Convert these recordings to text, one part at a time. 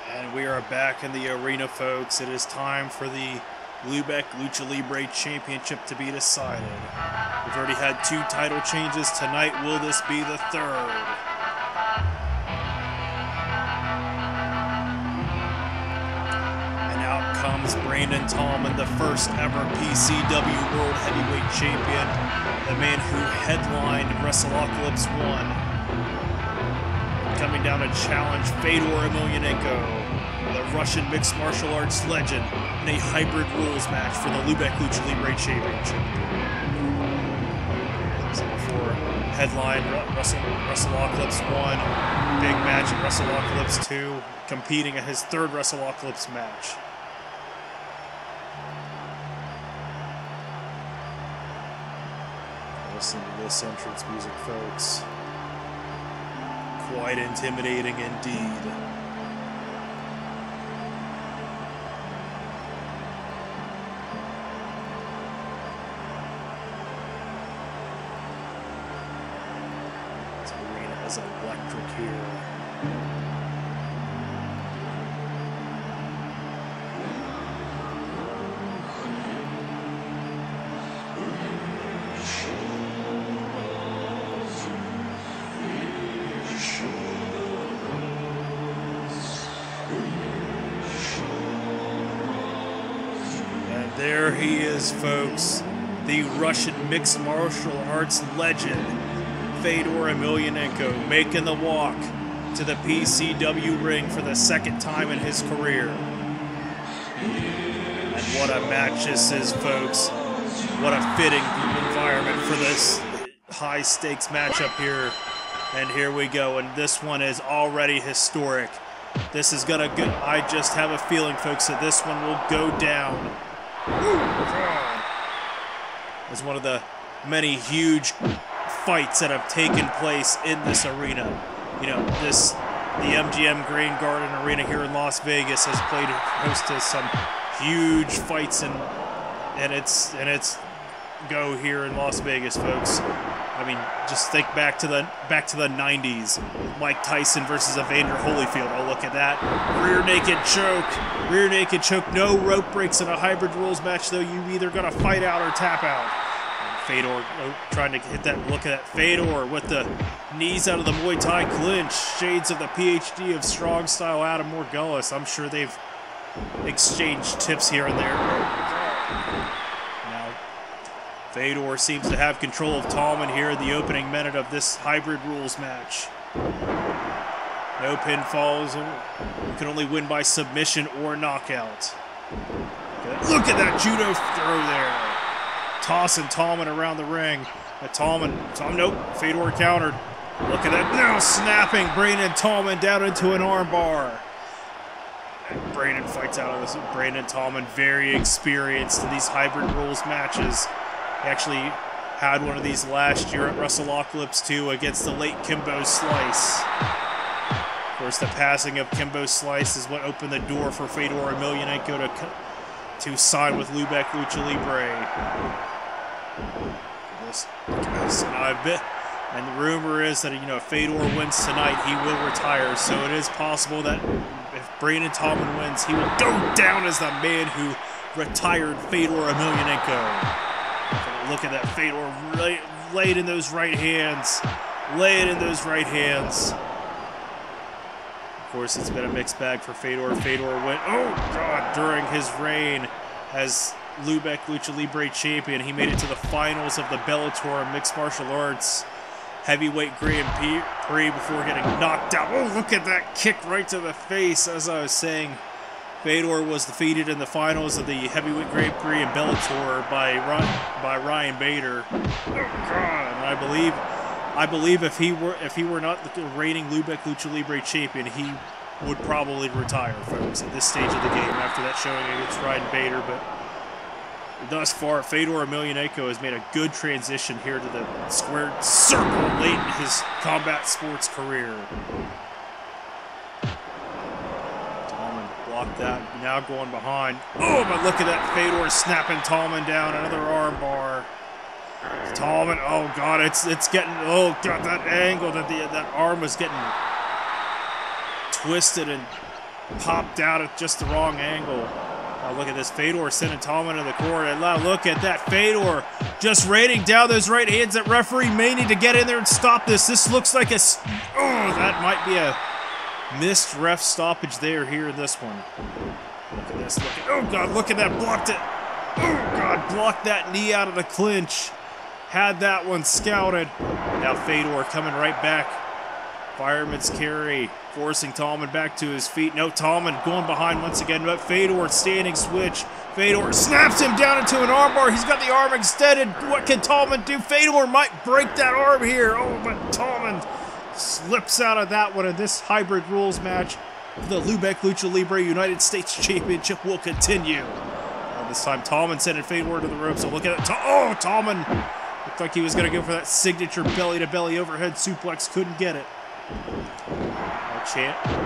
And we are back in the arena, folks. It is time for the Lubeck Lucha Libre Championship to be decided. We've already had 2 title changes. Tonight, will this be the 3rd? And out comes Brandon Tallman, the first ever PCW World Heavyweight Champion, the man who headlined Wrestleacolypse III. Coming down to challenge Fedor Emelianenko, the Russian mixed martial arts legend, in a hybrid rules match for the Lubeck Lucha Libre Championship. So before headline Wrestleacolypse I, big match at Wrestleacolypse II, competing at his 3rd Wrestleacolypse match. Listen to this entrance music, folks. Quite intimidating indeed. This arena is electric here. There he is, folks, the Russian mixed martial arts legend, Fedor Emelianenko, making the walk to the PCW ring for the 2nd time in his career. And what a match this is, folks. What a fitting environment for this high-stakes matchup here. And here we go, and this one is already historic. This is gonna go, I just have a feeling, folks, that this one will go down as one of the many huge fights that have taken place in this arena. You know, the MGM Green Garden Arena here in Las Vegas has played host to some huge fights, and it's go here in Las Vegas, folks. I mean, just think back to the 90s. Mike Tyson versus Evander Holyfield. Oh, look at that. Rear naked choke. No rope breaks in a hybrid rules match, though. You either got to fight out or tap out. And Fedor trying to hit that. Look at that. Fedor with the knees out of the Muay Thai clinch. Shades of the PhD of strong style Adam Morgullis. I'm sure they've exchanged tips here and there. Fedor seems to have control of Tallman here in the opening minute of this hybrid rules match. No pinfalls. You can only win by submission or knockout. Look at that judo throw there. Tossing Tallman around the ring. But nope, Fedor countered. Look at that, now snapping Brandon Tallman down into an armbar. And Brandon fights out of this. Brandon Tallman, very experienced in these hybrid rules matches. He actually had one of these last year at Wrestleacolypse II against the late Kimbo Slice. Of course, the passing of Kimbo Slice is what opened the door for Fedor Emelianenko to sign with Lubeck Lucha Libre. And the rumor is that, you know, if Fedor wins tonight, he will retire. So it is possible that if Brandon Tallman wins, he will go down as the man who retired Fedor Emelianenko. Look at that, Fedor laid in those right hands. Lay it in those right hands. Of course, it's been a mixed bag for Fedor. Fedor went, oh God, during his reign as Lubeck Lucha Libre champion. He made it to the finals of the Bellator Mixed Martial Arts Heavyweight Grand Prix before getting knocked out. Oh, look at that kick right to the face. As I was saying, Fedor was defeated in the finals of the Heavyweight Grand Prix in Bellator by Ryan Bader. Oh God! And I believe if he were not the reigning Lubeck Lucha Libre champion, he would probably retire, folks, at this stage of the game after that showing against Ryan Bader. But thus far, Fedor Emelianenko has made a good transition here to the squared circle late in his combat sports career. That now going behind. Oh, but look at that. Fedor snapping Tallman down. Another arm bar. Tallman. Oh God, it's getting. Oh God, that angle that that arm was getting twisted and popped out at just the wrong angle. Now look at this. Fedor sending Tallman to the corner. And now look at that. Fedor just raining down those right hands. That referee may need to get in there and stop this. This looks like a... Oh, that might be a missed ref stoppage there here in this one. Look at this. Look at... Oh, God. Look at that. Blocked it. Oh, God. Blocked that knee out of the clinch. Had that one scouted. Now Fedor coming right back. Fireman's carry, forcing Tallman back to his feet. No, Tallman going behind once again, but Fedor standing switch. Fedor snaps him down into an armbar. He's got the arm extended. What can Tallman do? Fedor might break that arm here. Oh, but Tallman slips out of that one, and this hybrid rules match, the Lubeck Lucha Libre United States Championship, will continue. This time, Tallman sending Fedor to the ropes. So look at it. Oh, Tallman looked like he was going to go for that signature belly-to-belly overhead suplex. Couldn't get it.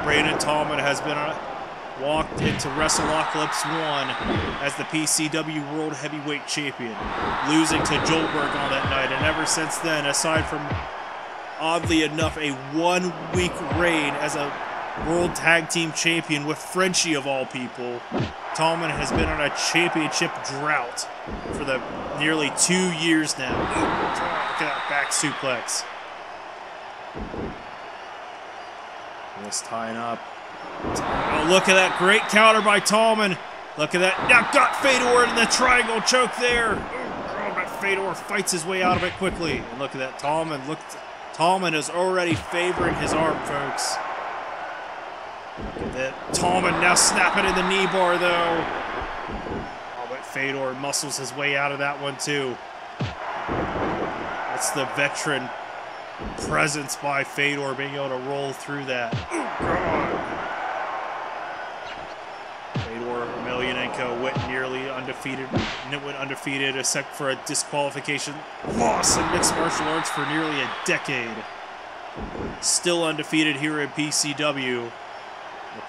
Brandon Tallman has been walked into Wrestleacolypse I as the PCW World Heavyweight Champion, losing to Joelberg on that night. And ever since then, aside from, oddly enough, a 1-week reign as a World Tag Team Champion with Frenchie of all people, Tallman has been on a championship drought for the nearly 2 years now. Ooh, look at that back suplex. This tying up. Oh, look at that great counter by Tallman. Look at that. Now got Fedor in the triangle choke there. Oh, but Fedor fights his way out of it quickly. And look at that. Tallman is already favoring his arm, folks. Look at that. Tallman now snapping in the knee bar, though. Oh, but Fedor muscles his way out of that one, too. That's the veteran presence by Fedor, being able to roll through that. Oh, God. Fedor, Emelianenko went undefeated except for a disqualification loss in mixed martial arts for nearly a decade. Still undefeated here at PCW. Look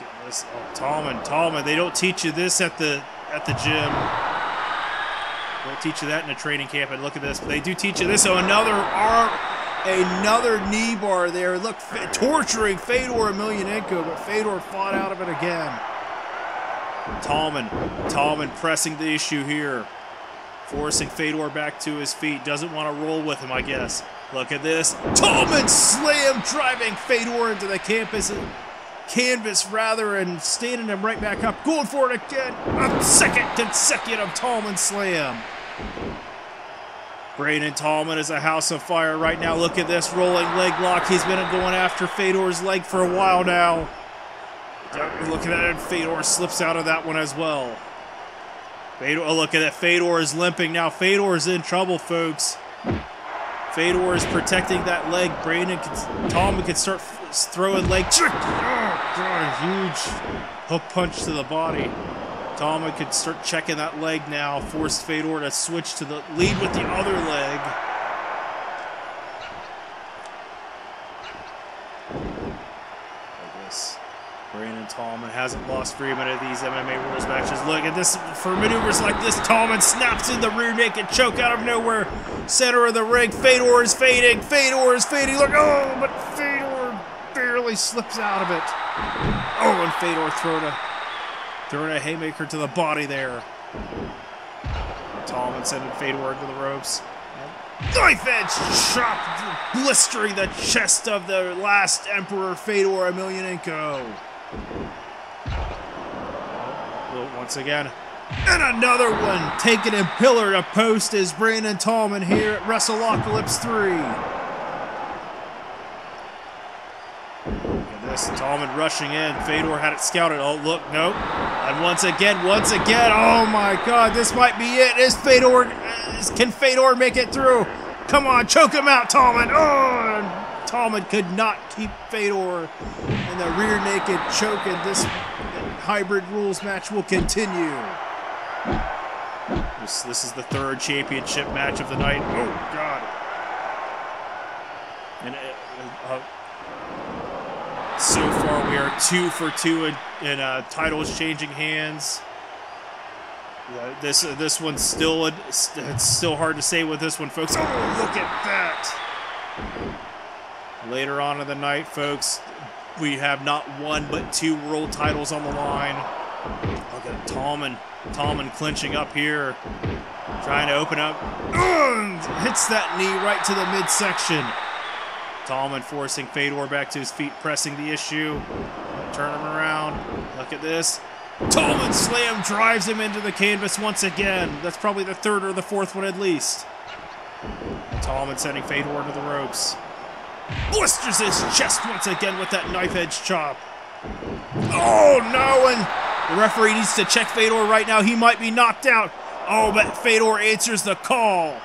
at this. Oh, Tallman. They don't teach you this at the gym. They don't teach you that in a training camp. And look at this. But they do teach you this. So another knee bar there. Look, torturing Fedor Emelianenko, but Fedor fought out of it again. Tallman pressing the issue here, forcing Fedor back to his feet. Doesn't want to roll with him, I guess. Look at this. Tallman slam driving Fedor into the canvas, and standing him right back up. Going for it again. A second consecutive Tallman slam. Brandon Tallman is a house of fire right now. Look at this rolling leg lock. He's been going after Fedor's leg for a while now. Look at that, and Fedor slips out of that one as well. Look at that. Fedor is limping now. Fedor is in trouble, folks. Fedor is protecting that leg. Tallman can start throwing leg. Oh, God, huge hook punch to the body. Tallman could start checking that leg now, force Fedor to switch to the lead with the other leg. Like this. Brandon Tallman hasn't lost very many of these MMA rules matches. Look at this. For maneuvers like this, Tallman snaps in the rear naked choke out of nowhere. Center of the ring. Fedor is fading. Look, oh, but Fedor barely slips out of it. Oh, and Fedor throwing a haymaker to the body there. Tallman sending Fedor into the ropes. Knife edge chop, blistering the chest of the last Emperor, Fedor Emelianenko. Once again. And another one, taking him pillar to post, is Brandon Tallman here at Wrestleacolypse III. Tallman rushing in. Fedor had it scouted. Oh, look, nope. And once again, oh my God, this might be it. Can Fedor make it through? Come on, choke him out, Tallman. Oh, and Tallman could not keep Fedor in the rear naked choke, and this hybrid rules match will continue. This is the third championship match of the night. Oh, God. And so far, we are 2 for 2 in titles changing hands. This one's still it's still hard to say with this one, folks. Oh, look at that! Later on in the night, folks, We have not one but 2 world titles on the line. Look at Tallman. Tallman clinching up here. Trying to open up. Hits that knee right to the midsection. Tallman forcing Fedor back to his feet, pressing the issue. Turn him around. Look at this. Tallman slam drives him into the canvas once again. That's probably the 3rd or the 4th one at least. Tallman sending Fedor into the ropes. Blisters his chest once again with that knife edge chop. Oh no, and the referee needs to check Fedor right now. He might be knocked out. Oh, but Fedor answers the call.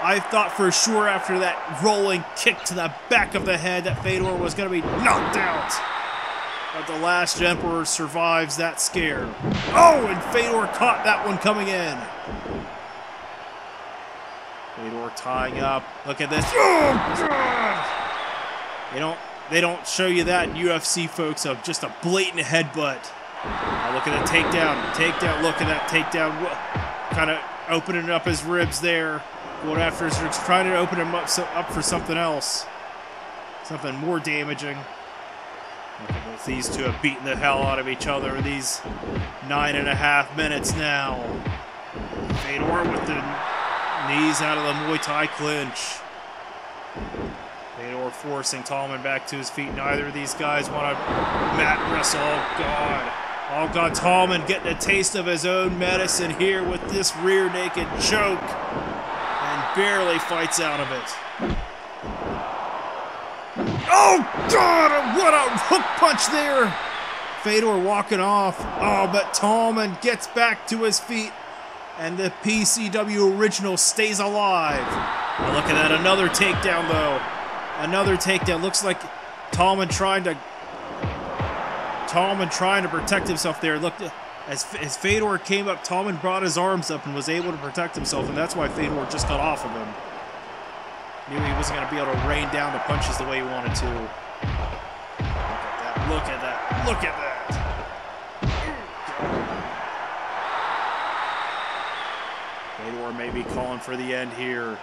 I thought for sure after that rolling kick to the back of the head that Fedor was going to be knocked out. But the last Emperor survives that scare. Oh, and Fedor caught that one coming in. Fedor tying up. Look at this. Oh, God! They don't show you that in UFC, folks, of just a blatant headbutt. Now look at the takedown. Takedown. Look at that takedown. Kind of opening up his ribs there. Going after his ribs, trying to open him up for something else. Something more damaging. Both these two have beaten the hell out of each other in these 9.5 minutes now. Fedor with the knees out of the Muay Thai clinch. Fedor forcing Tallman back to his feet. Neither of these guys want to mat wrestle. Oh, God. Oh, God. Tallman getting a taste of his own medicine here with this rear naked choke. And barely fights out of it. Oh, God! What a hook punch there! Fedor walking off. Oh, but Tallman gets back to his feet. And the PCW original stays alive. Oh, look at that. Another takedown, though. Another takedown. Looks like Tallman trying to protect himself there. Look, as Fedor came up, Tallman brought his arms up and was able to protect himself, and that's why Fedor just got off of him. Knew he wasn't going to be able to rain down the punches the way he wanted to. Look at that. Look at that. Fedor may be calling for the end here.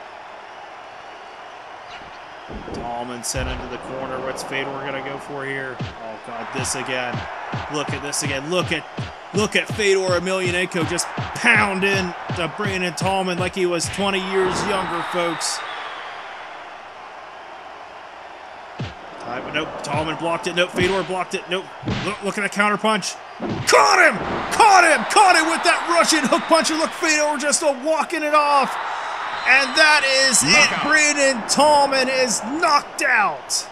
Tallman sent into the corner. What's Fedor going to go for here? Oh, God, this again. Look at this again. Look at Fedor Emelianenko just pounding to Brandon Tallman like he was 20 years younger, folks. Nope, Tallman blocked it. Nope, Fedor blocked it. Nope. Look at the counter punch. Caught him! Caught him! Caught him with that Russian hook punch. And look, Fedor just walking it off. And that is it. Brandon Tallman is knocked out.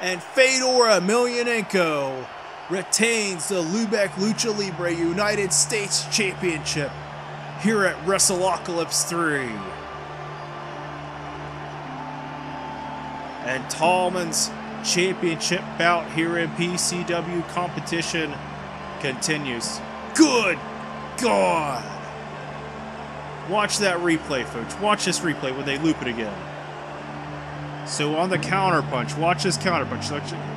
And Fedor Emelianenko retains the Lubeck Lucha Libre United States Championship here at Wrestleacolypse III. And Tallman's championship bout here in PCW competition continues. Good God! Watch that replay, folks. Watch this replay when they loop it again. So on the counter punch, watch this counter punch.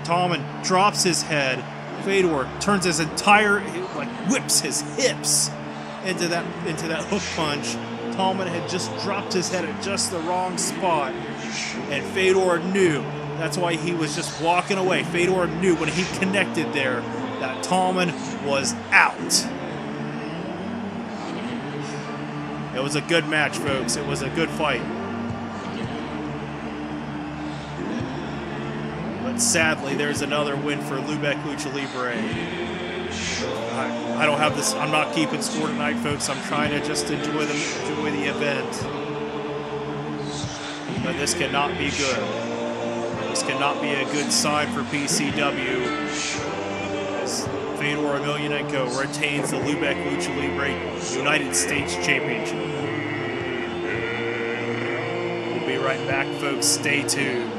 Tallman drops his head. Fedor turns his entire, whips his hips into that hook punch. Tallman had just dropped his head at just the wrong spot, and Fedor knew. That's why he was just walking away. Fedor knew when he connected there that Tallman was out. It was a good match, folks. It was a good fight. But sadly, there's another win for Lubeck Lucha Libre. I don't have this. I'm not keeping score tonight, folks. I'm trying to just enjoy the event. But this cannot be good. This cannot be a good sign for PCW. As Fedor Emelianenko retains the Lubeck Lucha Libre United States Championship. We'll be right back, folks. Stay tuned.